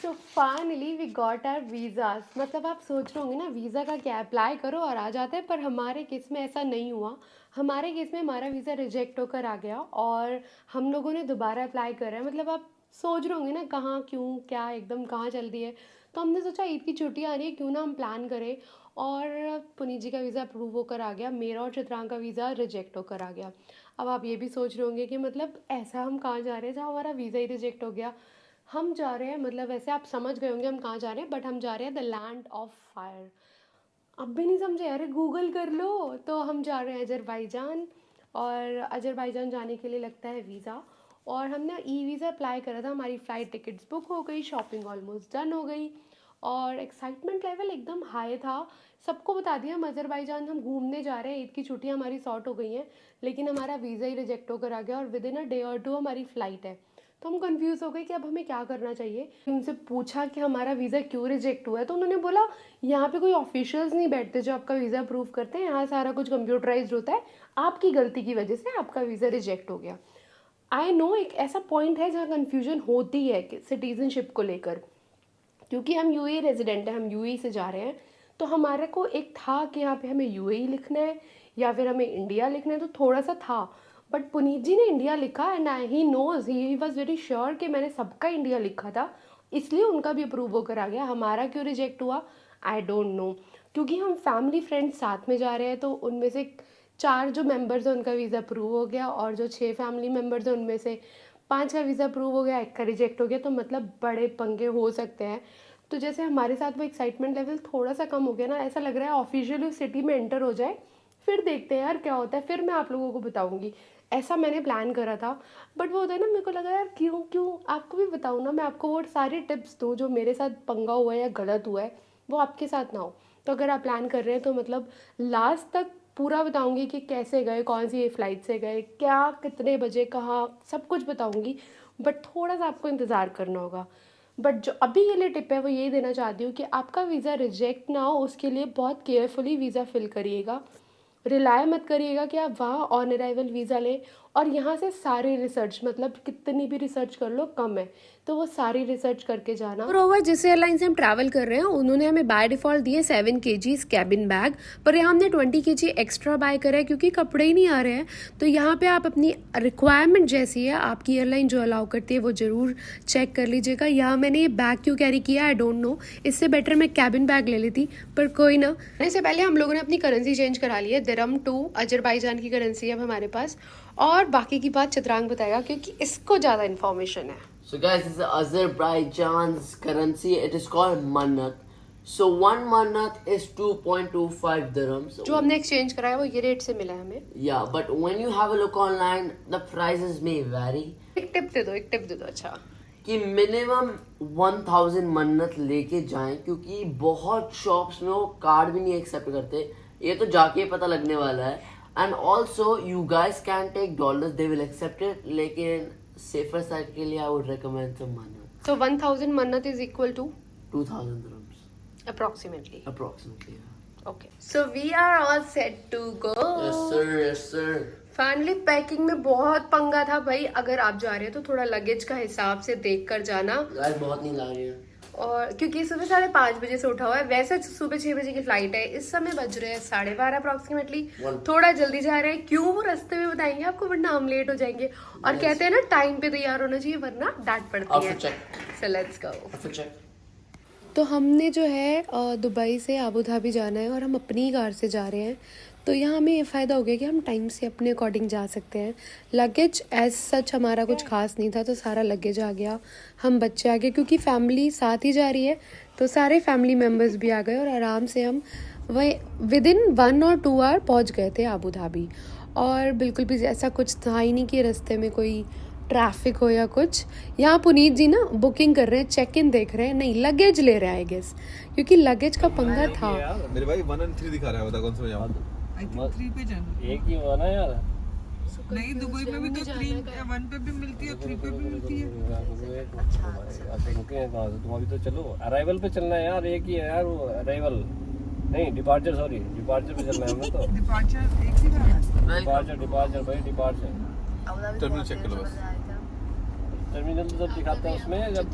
तो finally we got our visas. मतलब आप सोच रहे होंगे ना वीज़ा का क्या, अप्लाई करो और आ जाते हैं, पर हमारे केस में ऐसा नहीं हुआ। हमारे केस में हमारा वीज़ा रिजेक्ट होकर आ गया और हम लोगों ने दोबारा अप्लाई करा है। मतलब आप सोच रहे होंगे ना कहाँ क्यों क्या एकदम कहाँ चल रही है। तो हमने सोचा ईद की छुट्टियाँ आ रही है, क्यों ना हम प्लान करें। और पुनीत जी का वीज़ा अप्रूव होकर आ गया, मेरा और चित्रांग का वीज़ा रिजेक्ट होकर आ गया। अब आप ये भी सोच रहे होंगे कि मतलब ऐसा हम कहाँ जा रहे हैं जहाँ हमारा वीज़ा ही रिजेक्ट हो गया। हम जा रहे हैं, मतलब वैसे आप समझ गए होंगे हम कहाँ जा रहे हैं, बट हम जा रहे हैं द लैंड ऑफ फायर। अब भी नहीं समझे? अरे गूगल कर लो। तो हम जा रहे हैं अजरबैजान, और अजरबैजान जाने के लिए लगता है वीज़ा। और हमने ई वीज़ा अप्लाई करा था, हमारी फ़्लाइट टिकट्स बुक हो गई, शॉपिंग ऑलमोस्ट डन हो गई, और एक्साइटमेंट लेवल एकदम हाई था। सबको बता दिया हम अजरबैजान हम घूमने जा रहे हैं, ईद की छुट्टियां हमारी सॉर्ट हो गई हैं। लेकिन हमारा वीज़ा ही रिजेक्ट होकर आ गया और विद इन अ डे और 2 हमारी फ़्लाइट है। तो हम कंफ्यूज हो गए कि अब हमें क्या करना चाहिए। उनसे पूछा कि हमारा वीज़ा क्यों रिजेक्ट हुआ है, तो उन्होंने बोला यहाँ पे कोई ऑफिशियल्स नहीं बैठते जो आपका वीज़ा अप्रूव करते हैं, यहाँ सारा कुछ कंप्यूटराइज्ड होता है, आपकी गलती की वजह से आपका वीज़ा रिजेक्ट हो गया। आई नो एक ऐसा पॉइंट है जहाँ कन्फ्यूजन होती है कि सिटीज़नशिप को लेकर, क्योंकि हम यूएई रेजिडेंट हैं, हम यूएई से जा रहे हैं। तो हमारे को एक था कि यहाँ पे हमें यूएई लिखना है या फिर हमें इंडिया लिखना है, तो थोड़ा सा था। बट पुनीत जी ने इंडिया लिखा and he knows, he was very sure कि मैंने सबका इंडिया लिखा था, इसलिए उनका भी अप्रूव होकर आ गया। हमारा क्यों रिजेक्ट हुआ आई डोंट नो। क्योंकि हम फैमिली फ्रेंड्स साथ में जा रहे हैं, तो उनमें से 4 जो मेंबर्स हैं उनका वीज़ा अप्रूव हो गया, और जो 6 फैमिली मेंबर्स हैं उनमें से 5 का वीज़ा अप्रूव हो गया, 1 का रिजेक्ट हो गया। तो मतलब बड़े पंगे हो सकते हैं। तो जैसे हमारे साथ वो एक्साइटमेंट लेवल थोड़ा सा कम हो गया ना, ऐसा लग रहा है ऑफिशियली सिटी में एंटर हो जाए, फिर देखते हैं यार क्या होता है, फिर मैं आप लोगों को बताऊंगी। ऐसा मैंने प्लान करा था। बट वो होता है ना, मेरे को लगा यार क्यों क्यों आपको भी बताऊँ ना, मैं आपको वो सारी टिप्स दूँ जो मेरे साथ पंगा हुआ है या गलत हुआ है, वो आपके साथ ना हो। तो अगर आप प्लान कर रहे हैं तो मतलब लास्ट तक पूरा बताऊंगी कि कैसे गए, कौन सी फ़्लाइट से गए, क्या कितने बजे कहाँ, सब कुछ बताऊंगी। बट थोड़ा सा आपको इंतज़ार करना होगा। बट जो अभी के लिए टिप है वो यही देना चाहती हूँ कि आपका वीज़ा रिजेक्ट ना हो, उसके लिए बहुत केयरफुली वीज़ा फिल करिएगा। रिलाय मत करिएगा कि आप वहाँ ऑन अराइवल वीज़ा लें और यहाँ से सारी रिसर्च, मतलब कितनी भी रिसर्च कर लो कम है, तो वो सारी रिसर्च करके जाना। और ओवर जिस एयरलाइन से हम ट्रैवल कर रहे हैं उन्होंने हमें बाय डिफ़ॉल्ट दिए 7 kg कैबिन बैग, पर यहाँ हमने 20 kg एक्स्ट्रा बाय करा है क्योंकि कपड़े ही नहीं आ रहे हैं। तो यहाँ पे आप अपनी रिक्वायरमेंट जैसी है, आपकी एयरलाइन जो अलाउ करती है वो ज़रूर चेक कर लीजिएगा। यहाँ मैंने ये बैग क्यों कैरी किया आई डोंट नो, इससे बेटर मैं कैबिन बैग ले लेती, पर कोई ना। इससे पहले हम लोगों ने अपनी करेंसी चेंज करा ली है, दिरहम टू अजरबैजान की करेंसी अब हमारे पास। और बाकी की बात चित्रांग बताएगा क्योंकि इसको ज़्यादा इन्फॉर्मेशन है। So guys, this is Azerbaijan's currency. It is called manat. So 1 manat is 2.25 dirhams. जो हमने एक्सचेंज करा है वो ये रेट से मिला है हमें। Yeah, but when you have a look online, the prices may vary. एक टिप दे दो, एक टिप दे दो। अच्छा कि मिनिमम 1000 मन्नत लेके जाएं, क्योंकि बहुत शॉप्स में वो कार्ड भी नहीं एक्सेप्ट करते, ये तो जाके पता लगने वाला है। And also you guys can take dollars, they will accept it, लेकिन सेफर साइड के लिए आई वुड रिकमेंड सम मन्नत। तो 1000 manat is equal to 2000 dirhams approximately. approximately. Okay, so we are all set to go. Yes sir. Finally packing में बहुत पंगा था भाई। अगर आप जा रहे हैं तो थोड़ा लगेज का हिसाब से देख कर जाना। गाइस बहुत नींद आ रही है, और क्योंकि सुबह 5:30 बजे से उठा हुआ है, वैसे सुबह 6 बजे की फ्लाइट है, इस समय बज रहे हैं 12:30 अप्रोक्सीमेटली। थोड़ा जल्दी जा रहे हैं, क्यों वो रास्ते में बताएंगे आपको, वरना हम लेट हो जाएंगे। और कहते हैं ना टाइम पे तैयार होना चाहिए वरना डांट पड़ती है। So let's go. तो हमने जो है दुबई से अबू धाबी जाना है और हम अपनी कार से जा रहे हैं। तो यहाँ हमें ये फ़ायदा हो गया कि हम टाइम से अपने अकॉर्डिंग जा सकते हैं। लगेज एज सच हमारा कुछ खास नहीं था, तो सारा लगेज आ गया, हम बच्चे आ गए, क्योंकि फैमिली साथ ही जा रही है तो सारे फैमिली मेम्बर्स भी आ गए और आराम से हम वही विद इन 1 और 2 आवर पहुँच गए थे अबू धाबी। और बिल्कुल भी ऐसा कुछ था ही नहीं कि रास्ते में कोई ट्रैफिक हो या कुछ। यहाँ पुनीत जी ना बुकिंग कर रहे हैं, चेक इन देख रहे हैं, नहीं लगेज ले रहे हैं आई गेस, क्योंकि लगेज का पंगा था। मेरे भाई 1 और 3 दिखा रहा है, बता कौन सा जाऊं? आई थिंक 3 पे जाना। एक ही हुआ ना यार, नहीं दुबई में भी तो 3 1 पे भी मिलती है, 3 पे भी मिलती है। तुम अभी तो चलो अराइवल पे चलना है यार, एक ही है यार वो अराइवल नहीं, डिपार्चर, सॉरी डिपार्चर पे चलना है हमें। तो डिपार्चर एक ही था। डिपार्चर भाई डिपार्चर टर्मिनल चेक कर लो बस। टर्मिनल तो जब दिखाता है उसमें, जब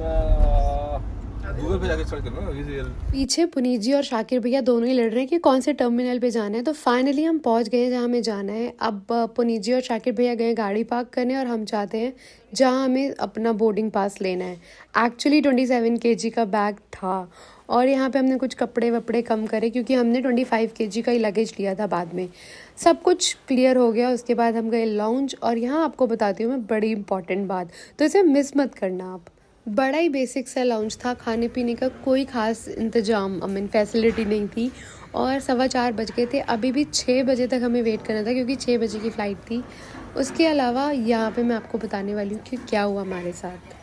गूगल पे जाके सर्च करना विजियल। पीछे पुनीत जी और शाकिर भैया दोनों ही लड़ रहे हैं कि कौन से टर्मिनल पे जाना है। तो फाइनली हम पहुंच गए जहां हमें जाना है। अब पुनीत जी और शाकिर भैया गए गाड़ी पार्क करने और हम चाहते हैं जहां हमें अपना बोर्डिंग पास लेना है। एक्चुअली 27 kg का बैग था और यहाँ पे हमने कुछ कपड़े वपड़े कम करे क्योंकि हमने 25 kg का ही लगेज लिया था। बाद में सब कुछ क्लियर हो गया। उसके बाद हम गए लाउंज और यहाँ आपको बताती हूँ मैं बड़ी इंपॉर्टेंट बात, तो इसे मिस मत करना आप। बड़ा ही बेसिक सा लाउंज था, खाने पीने का कोई ख़ास इंतज़ाम फैसिलिटी नहीं थी और 4:15 बज गए थे। अभी भी 6 बजे तक हमें वेट करना था क्योंकि 6 बजे की फ़्लाइट थी। उसके अलावा यहाँ पे मैं आपको बताने वाली हूँ कि क्या हुआ हमारे साथ।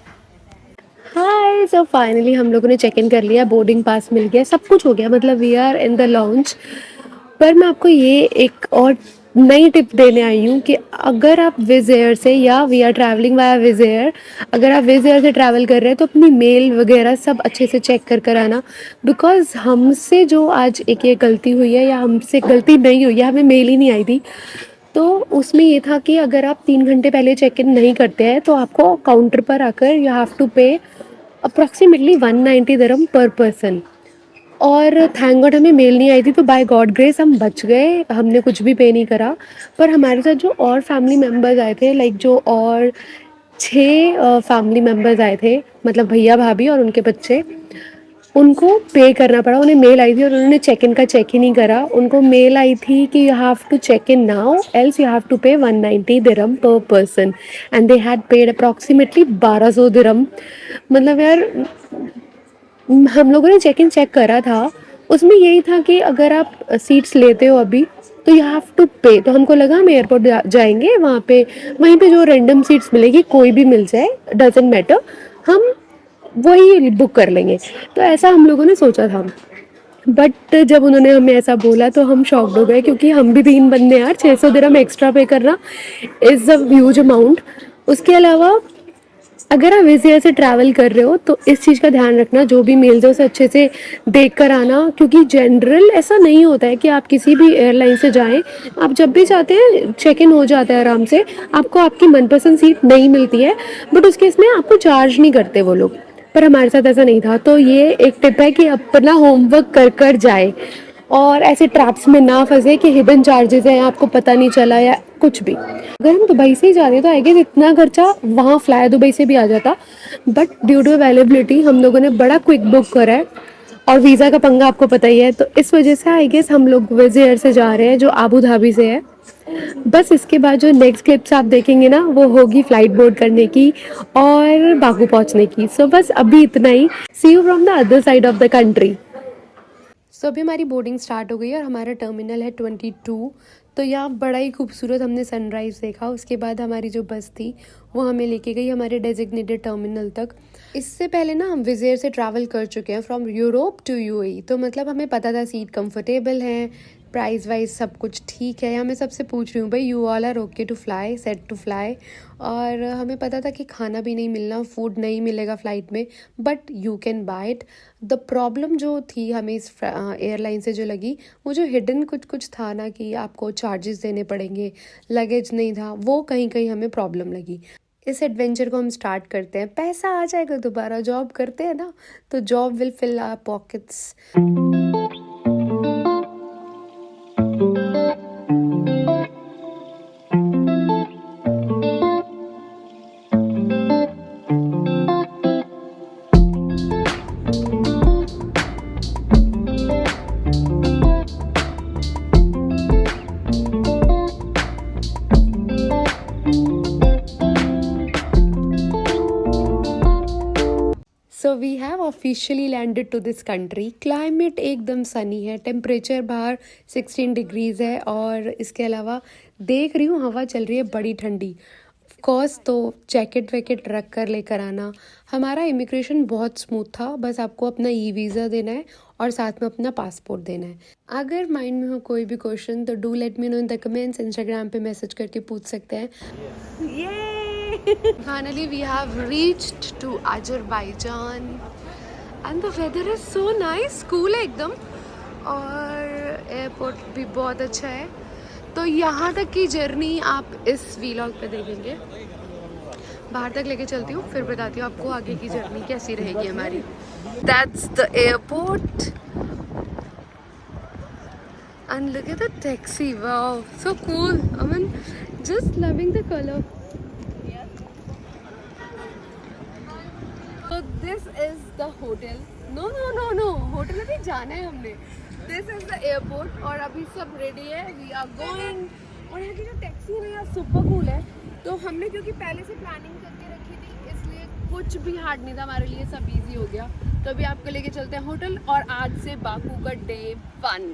हाय, सो फाइनली हम लोगों ने चेक इन कर लिया, बोर्डिंग पास मिल गया, सब कुछ हो गया, मतलब we are in the lounge. पर मैं आपको ये एक और नई टिप देने आई हूँ कि अगर आप विज़ एयर से या we are travelling via Wizz Air, अगर आप विज़ एयर से ट्रैवल कर रहे हैं तो अपनी मेल वगैरह सब अच्छे से चेक कर आना। बिकॉज़ हमसे जो आज एक ये गलती हुई है, या हमसे गलती नहीं हुई है, हमें मेल ही नहीं आई थी, तो उसमें ये था कि अगर आप 3 घंटे पहले चेक इन नहीं करते हैं तो आपको काउंटर पर आकर यू हैव टू पे अप्रॉक्सीमेटली 190 दिरहम पर पर्सन। और थैंक गॉड हमें मेल नहीं आई थी, तो बाय गॉड ग्रेस हम बच गए, हमने कुछ भी पे नहीं करा। पर हमारे साथ जो और फैमिली मेम्बर्स आए थे, लाइक जो और 6 फैमिली मेम्बर्स आए थे, मतलब भैया भाभी और उनके बच्चे, उनको पे करना पड़ा। उन्हें मेल आई थी और उन्होंने चेक इन का चेक ही नहीं करा। उनको मेल आई थी कि you have to check in now else you have to pay 190 dirham per person and they had paid approximately 1200 dirham. मतलब यार, हम लोगों ने चेक इन चेक करा था, उसमें यही था कि अगर आप सीट्स लेते हो अभी तो यू हैव टू पे। तो हमको लगा हम एयरपोर्ट जाएंगे, वहाँ पे वहीं पे जो रैंडम सीट्स मिलेगी, कोई भी मिल जाए, डजेंट मैटर, हम वही बुक कर लेंगे। तो ऐसा हम लोगों ने सोचा था। बट जब उन्होंने हमें ऐसा बोला तो हम शॉक्ड हो गए क्योंकि हम भी 3 बंदे यार, 600 दिरहम एक्स्ट्रा पे करना इज़ अ ह्यूज अमाउंट। उसके अलावा अगर आप विज़ एयर से ट्रैवल कर रहे हो तो इस चीज़ का ध्यान रखना, जो भी मेल्स है उसे अच्छे से देख कर आना, क्योंकि जनरल ऐसा नहीं होता है कि आप किसी भी एयरलाइन से जाएं, आप जब भी चाहते हैं चेक इन हो जाता है आराम से, आपको आपकी मनपसंद सीट नहीं मिलती है, बट उस केस में आपको चार्ज नहीं करते वो लोग। पर हमारे साथ ऐसा नहीं था। तो ये एक टिप है कि अपना होमवर्क कर जाए और ऐसे ट्रैप्स में ना फंसे कि हिडन चार्जेस हैं, आपको पता नहीं चला या कुछ भी। अगर हम दुबई से ही जा रहे हैं तो आई गेस इतना खर्चा वहाँ फ्लाई दुबई से भी आ जाता, बट ड्यू टू अवेलेबिलिटी हम लोगों ने बड़ा क्विक बुक करा है और वीज़ा का पंगा आपको पता ही है, तो इस वजह से आई गेस हम लोग विज़ एयर से जा रहे हैं जो आबू धाबी से है। बस इसके बाद जो नेक्स्ट क्लिप्स आप देखेंगे ना, वो होगी फ्लाइट बोर्ड करने की और बाकू पहुंचने की। सो बस अभी इतना ही। See you from the other side of the country. So अभी हमारी बोर्डिंग स्टार्ट हो गई और हमारा टर्मिनल है 22। तो यहाँ बड़ा ही खूबसूरत हमने सनराइज़ देखा। उसके बाद हमारी जो बस थी वो हमें लेके गई हमारे डेजिग्नेटेड टर्मिनल तक। इससे पहले ना हम विज़ एयर से ट्रैवल कर चुके हैं फ्रॉम यूरोप टू यूएई, तो मतलब हमें पता था सीट कंफर्टेबल है, प्राइस वाइज सब कुछ ठीक है। यहाँ मैं सबसे पूछ रही हूँ भाई, you all are okay to fly, set to fly. और हमें पता था कि खाना भी नहीं मिलना, फूड नहीं मिलेगा फ़्लाइट में, but you can buy it. The problem जो थी हमें इस एयरलाइन से जो लगी, वो जो हिडन कुछ था ना कि आपको चार्जेस देने पड़ेंगे, लगेज नहीं था, वो कहीं कहीं हमें प्रॉब्लम लगी। इस एडवेंचर को हम स्टार्ट करते हैं। पैसा आ जाएगा दोबारा, जॉब करते हैं ना, तो job will fill our pockets. So we have officially landed to this country. Climate एकदम सनी है, टेम्परेचर बाहर 16 डिग्रीज़ है और इसके अलावा देख रही हूँ हवा चल रही है बड़ी ठंडी। ऑफकोर्स तो जैकेट वैकेट रख कर लेकर आना। हमारा इमिग्रेशन बहुत स्मूथ था, बस आपको अपना ई वीज़ा देना है और साथ में अपना पासपोर्ट देना है। अगर माइंड में हो कोई भी क्वेश्चन तो do let me know in the comments, Instagram पे मैसेज करके पूछ सकते हैं। Finally we have reached to Azerbaijan and the weather is so nice, cool है एकदम और एयरपोर्ट भी बहुत अच्छा है। तो यहाँ तक की जर्नी आप इस व्लॉग पे देखेंगे। बाहर तक लेके चलती हूँ, फिर बताती हूँ आपको आगे की जर्नी कैसी रहेगी हमारी। That's the airport and look at the taxi, wow so cool. I mean just loving the colour. So this is the hotel. No. Hotel अभी जाना है हमने। This is the airport और अभी सब रेडी है। We are going। और यहाँ की जो टैक्सी है ना यार सुपर कूल है। तो हमने क्योंकि पहले से प्लानिंग करके रखी थी इसलिए कुछ भी हार्ड नहीं था हमारे लिए, सब इजी हो गया। तो अभी आपको लेके चलते हैं होटल और आज से बाकू का डे 1।